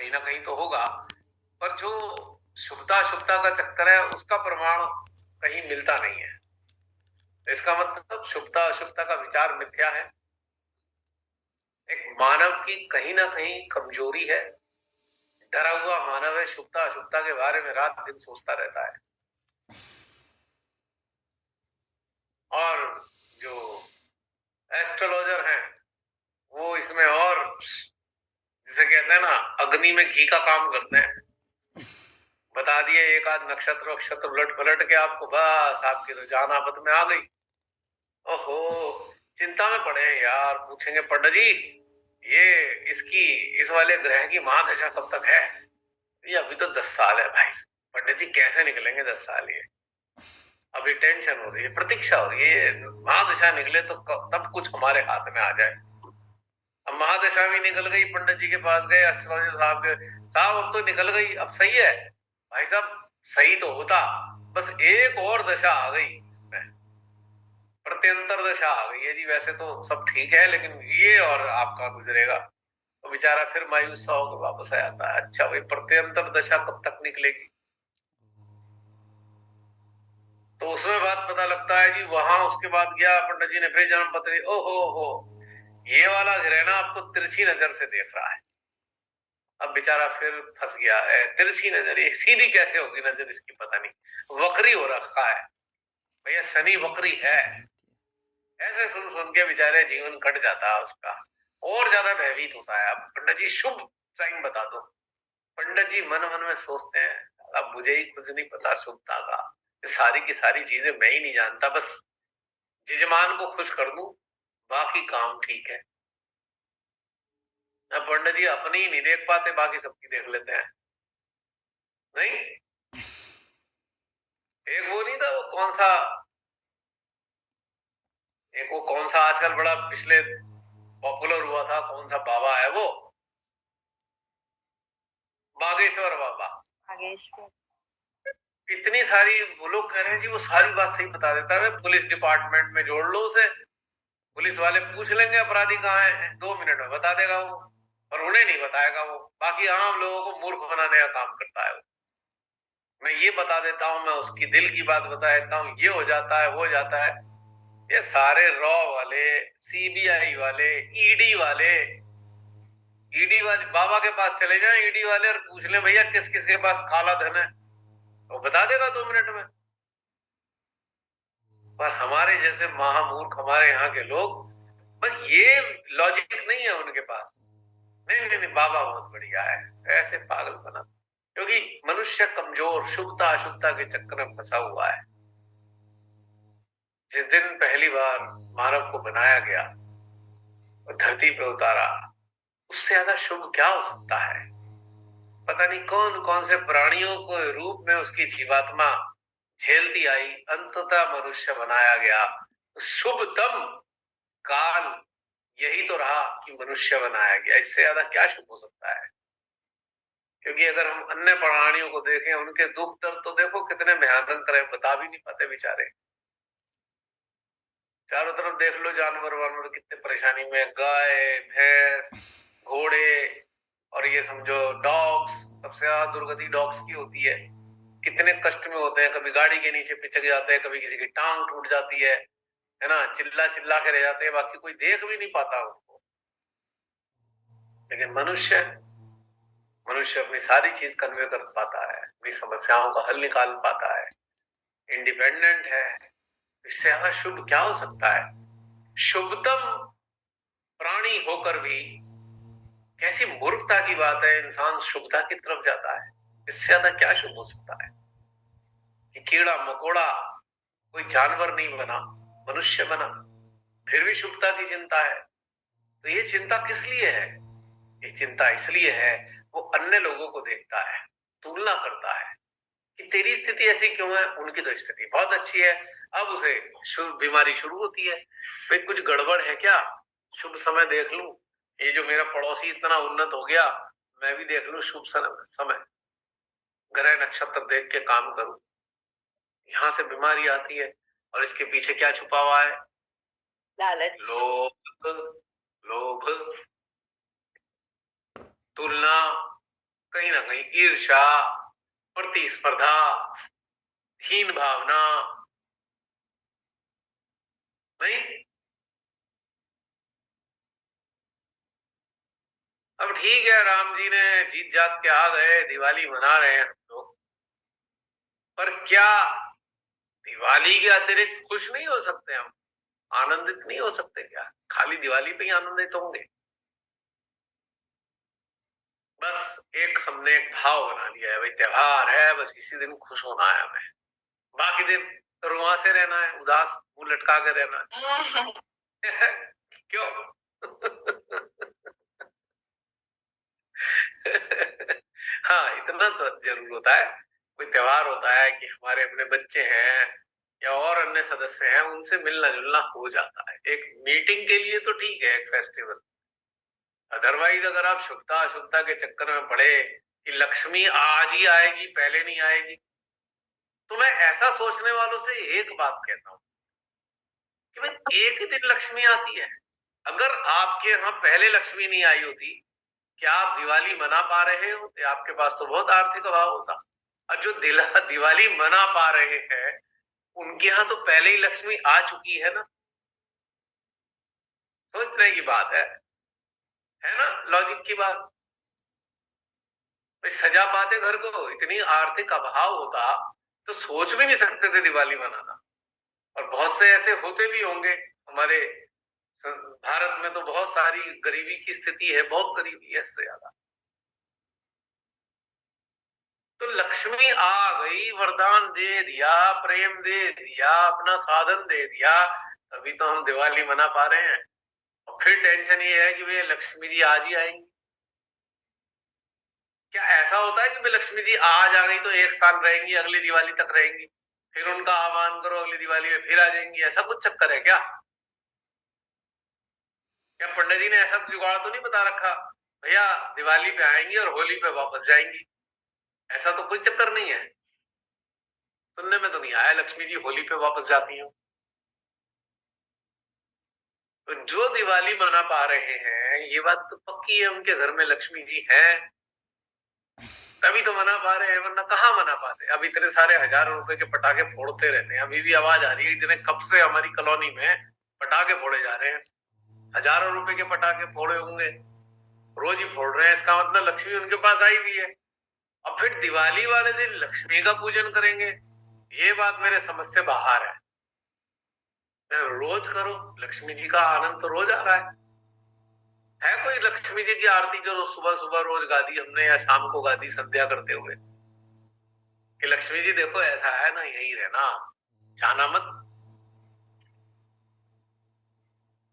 कहीं ना कहीं तो होगा, पर जो शुभता अशुभता का चक्कर है उसका प्रमाण कहीं मिलता नहीं है। इसका मतलब शुभता अशुभता का विचार मिथ्या है। एक मानव की कहीं ना कहीं कमजोरी है। डरा हुआ मानव है, शुभता अशुभता के बारे में रात दिन सोचता रहता है। और जो एस्ट्रोलॉजर हैं वो इसमें और जिसे कहते हैं ना, अग्नि में घी का काम करते हैं। बता दिए एक आध नक्षत्र वक्षत्र उलट पलट के आपको, बस आपकी तो जान आफत में आ गई। ओहो, चिंता में पड़े हैं यार। पूछेंगे पंडित जी ये इसकी इस वाले ग्रह की महादशा कब तक है? ये अभी तो 10 साल है भाई। पंडित जी कैसे निकलेंगे 10 साल? ये अभी टेंशन हो रही है, प्रतीक्षा हो रही है, महादशा निकले तो तब कुछ हमारे हाथ में आ जाए। अब महादशा भी निकल गई, पंडित जी के पास गए एस्ट्रोलॉजर साहब के, साहब अब तो निकल गई, अब सही है। भाई साहब सही तो होता, बस एक और दशा आ गई इसमें, प्रत्यंतर दशा आ गई है जी। वैसे तो सब ठीक है लेकिन ये और आपका गुजरेगा। तो बेचारा फिर मायूस सा होकर वापस आ जाता है। अच्छा भाई प्रत्यंतर दशा कब तक निकलेगी? तो उसमें बात पता लगता है जी। वहां उसके बाद गया पंडित जी ने फिर जन्म पत्री, ओहो ये वाला ग्रह ना आपको तिरछी नजर से देख रहा है। अब बेचारा फिर फंस गया है। तिरछी नजर, ये सीधी कैसे होगी नजर इसकी? पता नहीं, वक्री हो रखा है भैया, शनि वक्री है। ऐसे सुन सुन के बेचारे जीवन कट जाता है उसका, और ज्यादा भयभीत होता है। अब पंडित जी शुभ साइन बता दो। पंडित जी मन मन में सोचते हैं अब मुझे ही कुछ नहीं पता शुभता का, सारी की सारी चीजें मैं ही नहीं जानता, बस यजमान को खुश कर दूं, बाकी काम ठीक है। अब पंडित जी अपनी ही नहीं देख पाते, बाकी सबकी देख लेते हैं। नहीं, एक वो नहीं था, वो कौन सा, एक वो कौन सा आजकल बड़ा पिछले पॉपुलर हुआ था, कौन सा बाबा है वो, बागेश्वर बाबा। इतनी सारी वो लोग कह रहे हैं जी वो सारी बात सही बता देता है। पुलिस डिपार्टमेंट में जोड़ लो उसे, पुलिस वाले पूछ लेंगे अपराधी कहाँ है, 2 मिनट में बता देगा वो। और उन्हें नहीं बताएगा वो, बाकी आम लोगों को मूर्ख बनाने का काम करता है वो। मैं ये बता देता हूं, मैं उसकी दिल की बात बता देता हूँ, ये हो जाता है वो हो जाता है। ये सारे रॉ वाले, सीबीआई वाले, ईडी वाले, ईडी वाले बाबा के पास चले जाएं ईडी वाले और पूछ ले भैया किस किस के पास काला धन है, वो बता देगा 2 मिनट में। पर हमारे जैसे महामूर्ख, हमारे यहाँ के लोग, बस ये लॉजिक नहीं है उनके पास। नहीं नहीं नहीं, बाबा बहुत बढ़िया है, ऐसे पागल बना। क्योंकि मनुष्य कमजोर, शुभता अशुभता के चक्कर में फंसा हुआ है। जिस दिन पहली बार मानव को बनाया गया और धरती पे उतारा, उससे ज्यादा शुभ क्या हो सकता है? पता नहीं कौन कौन से प्राणियों को रूप में उसकी जीवात्मा झेलती आई, अंततः मनुष्य बनाया गया। शुभतम काल यही तो रहा कि मनुष्य बनाया गया, इससे ज्यादा क्या शुभ हो सकता है? क्योंकि अगर हम अन्य प्राणियों को देखें, उनके दुख दर्द तो देखो कितने भयानक है, बता भी नहीं पाते बेचारे। चारों तरफ देख लो जानवर वानवर कितने परेशानी में, गाय भैंस घोड़े, और ये समझो डॉग्स, सबसे ज्यादा दुर्गति डॉग्स की होती है। कितने कष्ट में होते हैं, कभी गाड़ी के नीचे पिचक जाते हैं, कभी किसी की टांग टूट जाती है ना, चिल्ला चिल्ला के रह जाते हैं, बाकी कोई देख भी नहीं पाता उनको। लेकिन मनुष्य, मनुष्य अपनी सारी चीज कन्वे कर पाता है, अपनी समस्याओं का हल निकाल पाता है, इंडिपेंडेंट है। इससे ज्यादा शुभ क्या हो सकता है? शुभतम प्राणी होकर भी कैसी मूर्खता की बात है, इंसान शुभता की तरफ जाता है। इससे ज्यादा क्या शुभ हो सकता है कि कीड़ा मकोड़ा कोई जानवर नहीं बना, मनुष्य बना, फिर भी शुभता की चिंता है। तो ये चिंता किस लिए है? ये चिंता इसलिए है, वो अन्य लोगों को देखता है, तुलना करता है कि तेरी स्थिति ऐसी क्यों है, उनकी तो स्थिति बहुत अच्छी है। अब उसे बीमारी शुरू होती है, भाई कुछ गड़बड़ है क्या, शुभ समय देख लूं, ये जो मेरा पड़ोसी इतना उन्नत हो गया, मैं भी देख लूं शुभ समय, ग्रह नक्षत्र देख के काम करूं। यहां से बीमारी आती है। और इसके पीछे क्या छुपा हुआ है? लालच, लोभ, लोभ, तुलना, कहीं ना कहीं ईर्ष्या, प्रतिस्पर्धा, हीन भावना, नहीं? अब ठीक है, राम जी ने जीत जात के आ गए, दिवाली मना रहे हैं हम लोग, पर क्या दिवाली के अतिरिक्त खुश नहीं हो सकते हम? आनंदित नहीं हो सकते क्या? खाली दिवाली पे ही आनंदित होंगे? बस एक हमने एक भाव बना लिया है, भाई त्योहार है, बस इसी दिन खुश होना है हमें, बाकी दिन रुआ से रहना है, उदास मुंह लटका के रहना है। क्यों? हाँ, इतना तो जरूर होता है। कोई त्योहार होता है कि हमारे अपने बच्चे हैं या और अन्य सदस्य हैं, उनसे मिलना जुलना हो जाता है। एक मीटिंग के लिए तो ठीक है, एक फेस्टिवल। अदरवाइज अगर आप शुभता अशुभता के चक्कर में पड़े कि लक्ष्मी आज ही आएगी, पहले नहीं आएगी, तो मैं ऐसा सोचने वालों से एक बात कहता हूं कि भाई एक ही दिन लक्ष्मी आती है। अगर आपके यहाँ पहले लक्ष्मी नहीं आई होती, क्या आप दिवाली मना पा रहे होते? आपके पास तो बहुत आर्थिक अभाव होता। और जो दिवाली मना पा रहे हैं, उनके यहाँ तो पहले ही लक्ष्मी आ चुकी है ना। सोचने की बात है ना, लॉजिक की बात। भाई सजा पाते घर को, इतनी आर्थिक अभाव होता तो सोच भी नहीं सकते थे दिवाली मनाना। और बहुत से ऐसे होते भी होंगे हमारे भारत में, तो बहुत सारी गरीबी की स्थिति है, बहुत गरीबी है इससे ज्यादा। तो लक्ष्मी आ गई, वरदान दे दिया, प्रेम दे दिया, अपना साधन दे दिया, तभी तो हम दिवाली मना पा रहे हैं। और फिर टेंशन ये है कि वे लक्ष्मी जी आज ही आएंगी। क्या ऐसा होता है कि भाई लक्ष्मी जी आज आ गई तो एक साल रहेंगी, अगली दिवाली तक रहेंगी, फिर उनका आह्वान करो, अगली दिवाली में फिर आ जाएंगी? ऐसा कुछ चक्कर है क्या? क्या पंडित जी ने ऐसा जुगाड़ तो नहीं बता रखा, भैया दिवाली पे आएंगी और होली पे वापस जाएंगी? ऐसा तो कोई चक्कर नहीं है। सुनने में तो नहीं आया लक्ष्मी जी होली पे वापस जाती हैं। तो जो दिवाली मना पा रहे हैं, ये बात तो पक्की है उनके घर में लक्ष्मी जी हैं, तभी तो मना पा रहे हैं, वरना कहाँ मना पाते। अब इतने सारे हजारों रुपए के पटाखे फोड़ते रहते हैं, अभी भी आवाज आ रही है जिन्हें कब से हमारी कॉलोनी में पटाखे फोड़े जा रहे हैं। हजारों रुपए के पटाखे फोड़े होंगे, रोज ही फोड़ रहे हैं, इसका मतलब लक्ष्मी उनके पास आई हुई है। अब फिर दिवाली वाले दिन लक्ष्मी का पूजन करेंगे, ये बात मेरे समझ से बाहर है। रोज करो, लक्ष्मी जी का आनंद तो रोज आ रहा है कोई लक्ष्मी जी की आरती जो रोज सुबह सुबह रोज गा दी हमने, या शाम को गा दी संध्या करते हुए कि लक्ष्मी जी देखो ऐसा है ना, यही रहना, जाना मत।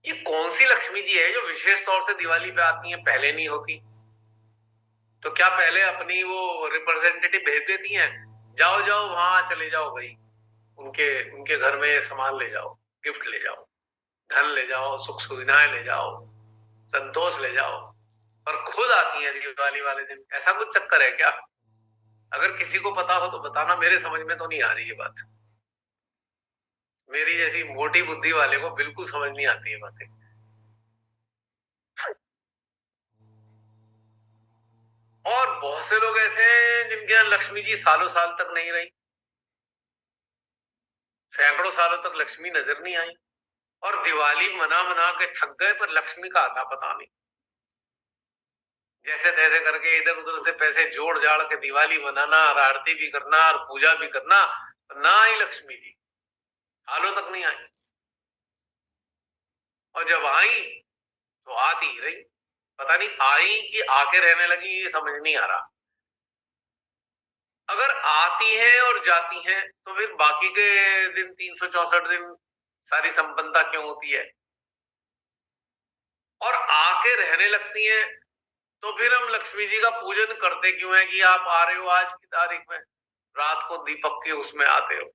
ये कौन सी लक्ष्मी जी है जो विशेष तौर से दिवाली पे आती है, पहले नहीं होती? तो क्या पहले अपनी वो रिप्रेजेंटेटिव भेज देती हैं, जाओ जाओ वहां चले जाओ भाई, उनके उनके घर में सामान ले जाओ, गिफ्ट ले जाओ, धन ले जाओ, सुख सुविधाएं ले जाओ, संतोष ले जाओ, और खुद आती है दिवाली वाले दिन? ऐसा कुछ चक्कर है क्या? अगर किसी को पता हो तो बताना, मेरे समझ में तो नहीं आ रही ये बात। मेरी जैसी मोटी बुद्धि वाले को बिल्कुल समझ नहीं आती ये बातें। और बहुत से लोग ऐसे हैं जिनके यहाँ लक्ष्मी जी सालों साल तक नहीं रही, सैकड़ों सालों तक लक्ष्मी नजर नहीं आई, और दिवाली मना मना के थक गए, पर लक्ष्मी का आता पता नहीं। जैसे तैसे करके इधर उधर से पैसे जोड़ जाड़ के दिवाली मनाना, और आरती भी करना और पूजा भी करना, ना आई लक्ष्मी जी, सालों तक नहीं आई। और जब आई तो आती ही रही, पता नहीं आई कि आके रहने लगी, ये समझ नहीं आ रहा। अगर आती हैं और जाती हैं तो फिर बाकी के दिन 364 दिन सारी संपन्नता क्यों होती है? और आके रहने लगती हैं तो फिर हम लक्ष्मी जी का पूजन करते क्यों है कि आप आ रहे हो आज की तारीख में, रात को दीपक के उसमें आते हो?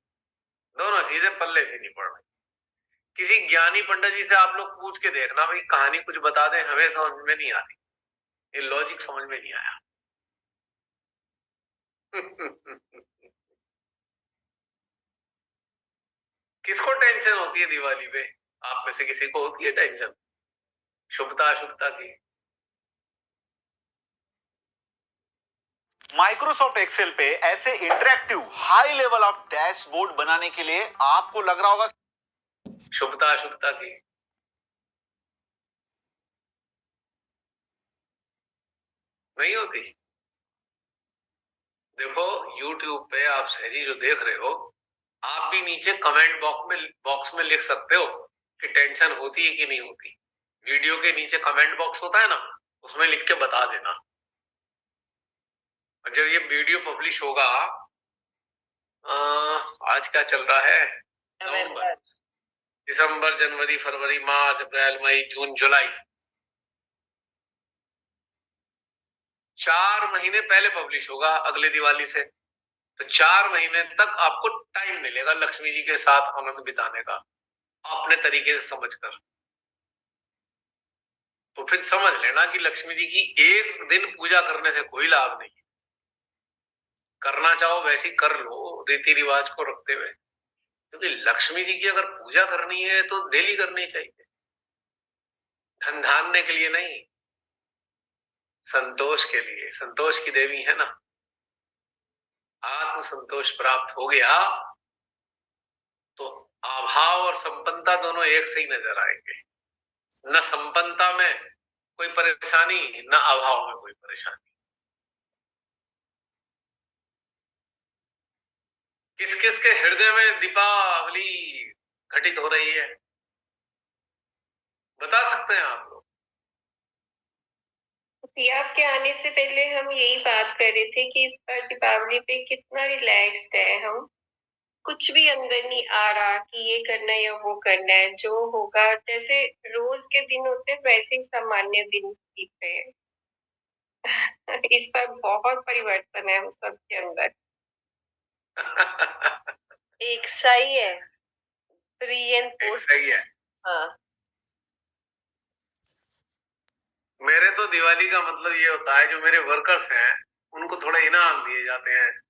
दोनों चीजें पल्ले से नहीं पड़ रही। किसी ज्ञानी पंडित जी से आप लोग पूछ के देखना, भाई कहानी कुछ बता दें, हमें समझ में नहीं आती, ये लॉजिक समझ में नहीं आया। किसको टेंशन होती है दिवाली पे? आप में से किसी को होती है टेंशन शुभता अशुभता की? माइक्रोसॉफ्ट एक्सेल पे ऐसे interactive high level of dashboard बनाने के लिए आपको लग रहा होगा शुभता अशुभता की नहीं होती। देखो YouTube पे आप सहजी जो देख रहे हो, आप भी नीचे कमेंट बॉक्स में लिख सकते हो कि टेंशन होती है कि नहीं होती। वीडियो के नीचे कमेंट बॉक्स होता है ना, उसमें लिख के बता देना। और जब ये वीडियो पब्लिश होगा, आज क्या चल रहा है, नवंबर, दिसंबर, जनवरी, फरवरी, मार्च, अप्रैल, मई, जून, जुलाई, 4 महीने पहले पब्लिश होगा अगले दिवाली से। तो 4 महीने तक आपको टाइम मिलेगा लक्ष्मी जी के साथ आनंद बिताने का, अपने तरीके से समझकर। तो फिर समझ लेना कि लक्ष्मी जी की एक दिन पूजा करने से कोई लाभ नहीं है। करना चाहो वैसी कर लो, रीति रिवाज को रखते हुए, क्योंकि लक्ष्मी जी की अगर पूजा करनी है तो डेली करनी चाहिए, धन धान्य के लिए नहीं, संतोष के लिए। संतोष की देवी है ना, आत्म संतोष प्राप्त हो गया तो अभाव और संपन्नता दोनों एक से ही नजर आएंगे। न संपन्नता में कोई परेशानी, न अभाव में कोई परेशानी। किस किस के हृदय में दीपावली घटित हो रही है, बता सकते हैं आप लोग? आपके आने से पहले हम यही बात कर रहे थे कि इस बार दीपावली पे कितना रिलैक्स्ड है हम। कुछ भी अंदर नहीं आ रहा कि ये करना है या वो करना है। जो होगा जैसे रोज के दिन होते हैं वैसे ही सामान्य दिन बीते हैं। इस बार बहुत परिवर्तन है हम सबके अंदर। एक सही है, प्री एंड पोस्ट। सही है। हाँ, मेरे तो दिवाली का मतलब ये होता है, जो मेरे वर्कर्स हैं उनको थोड़ा इनाम दिए जाते हैं,